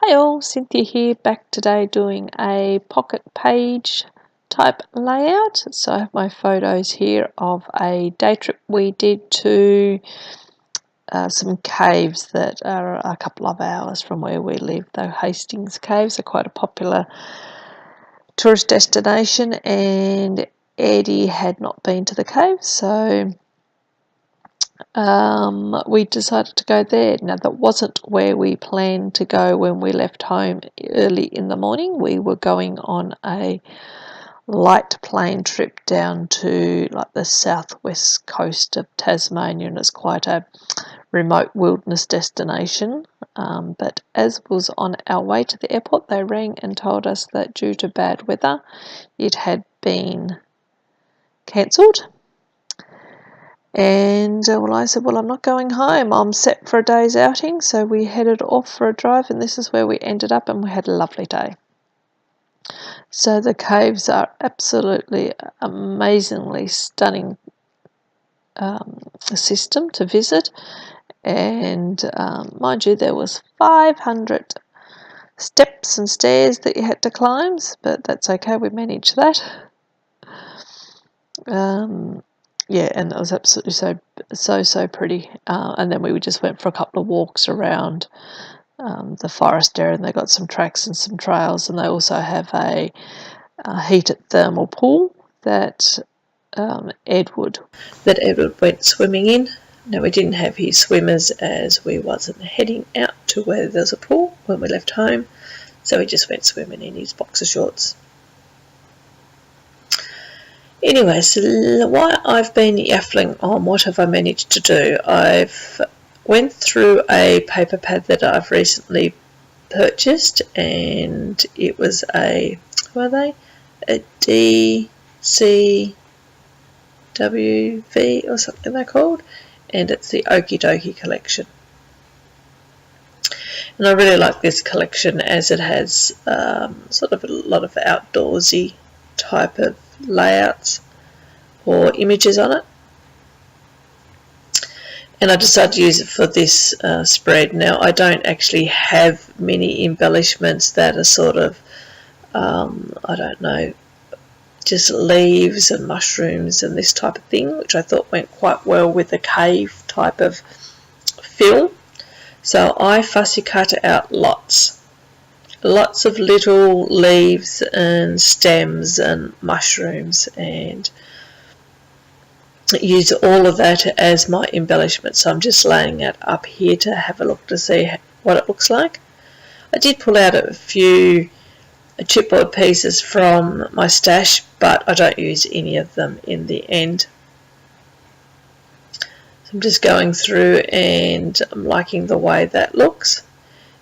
Hi all, Cynthia here, back today doing a pocket page type layout. So I have my photos here of a day trip we did to some caves that are a couple of hours from where we live. The Hastings caves are quite a popular tourist destination, and Eddie had not been to the caves, so we decided to go there. Now, that wasn't where we planned to go when we left home early in the morning. We were going on a light plane trip down to like the southwest coast of Tasmania, and it's quite a remote wilderness destination. But as was on our way to the airport, they rang and told us that due to bad weather, it had been cancelled. And well, I said, well, I'm not going home. I'm set for a day's outing. So we headed off for a drive, and this is where we ended up, and we had a lovely day. So the caves are absolutely amazingly stunning system to visit. And mind you, there was 500 steps and stairs that you had to climb, but that's okay. We managed that. Yeah, and it was absolutely so pretty. And then we just went for a couple of walks around the forest area, and they got some tracks and some trails, and they also have a heated thermal pool that Edward went swimming in. Now, we didn't have his swimmers as we wasn't heading out to where there's a pool when we left home, so he just went swimming in his boxer shorts. Anyway, so while I've been yaffling on what have I managed to do, I've went through a paper pad that I've recently purchased, and it was a DCWV or something they're called, and it's the Okey collection. And I really like this collection as it has sort of a lot of outdoorsy type of layouts or images on it, and I decided to use it for this spread. Now, I don't actually have many embellishments that are sort of I don't know, just leaves and mushrooms and this type of thing, which I thought went quite well with the cave type of feel. So I fussy cut out lots of little leaves and stems and mushrooms, and use all of that as my embellishment. So I'm just laying it up here to have a look to see what it looks like. I did pull out a few chipboard pieces from my stash, but I don't use any of them in the end. So I'm just going through, and I'm liking the way that looks.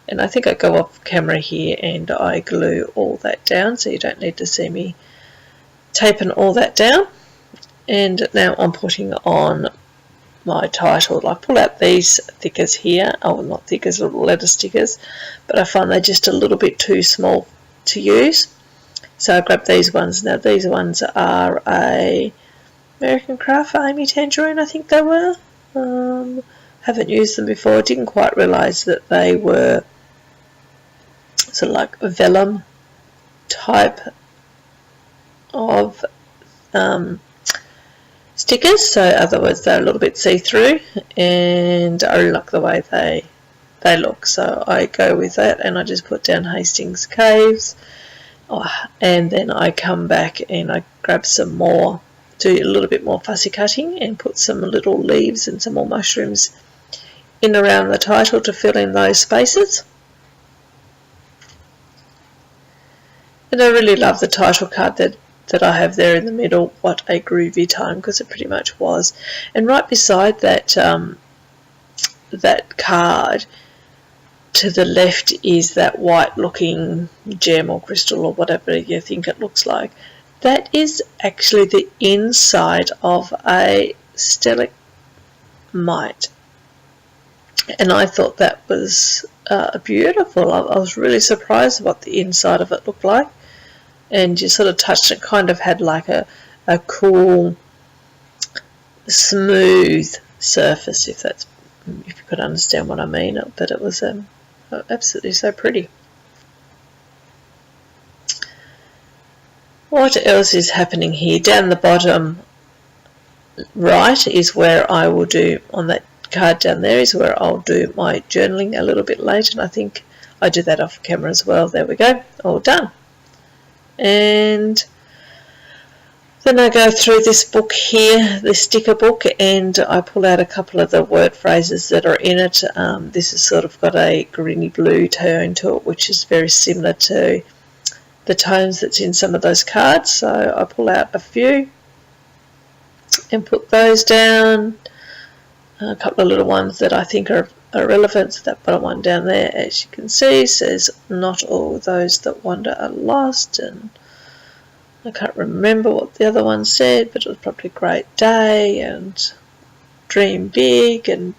And I think I go off camera here and I glue all that down, so you don't need to see me taping all that down. And now I'm putting on my title. I pull out these stickers here, not stickers, little letter stickers, but I find they're just a little bit too small to use, so I grabbed these ones. Now, these ones are a American Craft Amy Tangerine, I think they were. Haven't used them before. Didn't quite realise that they were sort of like a vellum type of stickers, so otherwise they're a little bit see-through, and I really like the way they look, so I go with that, and I just put down Hastings Caves, and then I come back and I grab some more, do a little bit more fussy cutting, and put some little leaves and some more mushrooms in around the title to fill in those spaces. And I really love the title card that I have there in the middle. What a groovy time, because it pretty much was. And right beside that that card, to the left, is that white looking gem or crystal or whatever you think it looks like. That is actually the inside of a stalagmite, and I thought that was beautiful. I was really surprised what the inside of it looked like, and you sort of touched it, kind of had like a cool smooth surface, if you could understand what I mean, but it was absolutely so pretty. What else is happening here? Down the bottom right is where I will do, on that card down there is where I'll do my journaling a little bit later, and I think I do that off camera as well. There we go, all done. And then I go through this book here, this sticker book, and I pull out a couple of the word phrases that are in it. This has sort of got a greeny blue tone to it, which is very similar to the tones that's in some of those cards. So I pull out a few and put those down. A couple of little ones that I think are relevant. So that bottom one down there, as you can see, says not all those that wander are lost, and I can't remember what the other one said, but it was probably a great day and dream big and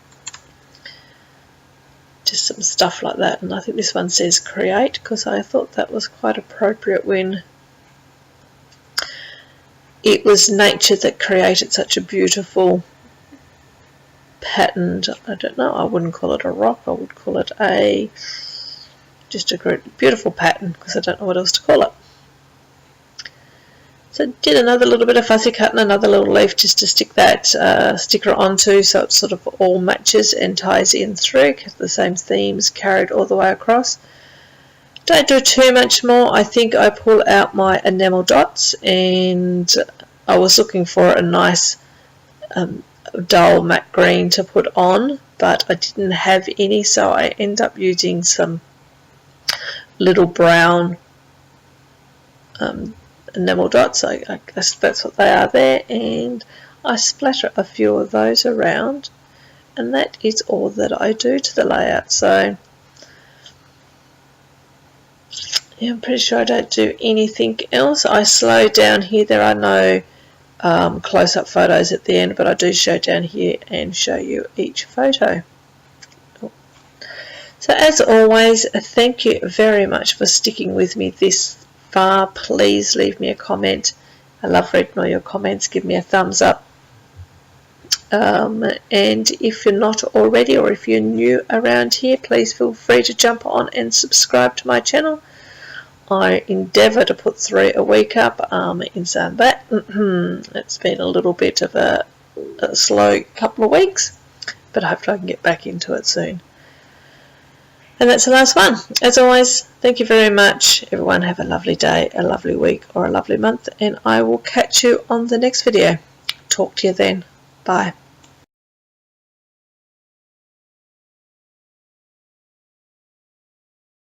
just some stuff like that. And I think this one says create, because I thought that was quite appropriate when it was nature that created such a beautiful patterned, I don't know, I wouldn't call it a rock, I would call it just a beautiful pattern, because I don't know what else to call it. So did another little bit of fussy cut and another little leaf just to stick that sticker onto, so it sort of all matches and ties in through. The same themes carried all the way across. Don't do too much more. I think I pull out my enamel dots, and I was looking for a nice dull matte green to put on, but I didn't have any, so I end up using some little brown enamel dots. I guess that's what they are there, and I splatter a few of those around, and that is all that I do to the layout. So yeah, I'm pretty sure I don't do anything else. I slow down here. There are no close-up photos at the end, but I do show down here and show you each photo. So as always, thank you very much for sticking with me this far. Please leave me a comment. I love reading all your comments. Give me a thumbs up. And if you're not already, or if you're new around here, please feel free to jump on and subscribe to my channel. I endeavour to put 3 a week up. In saying that, it's been a little bit of a slow couple of weeks, but hopefully I can get back into it soon. And that's the last one. As always, thank you very much. Everyone have a lovely day, a lovely week, or a lovely month, and I will catch you on the next video. Talk to you then. Bye.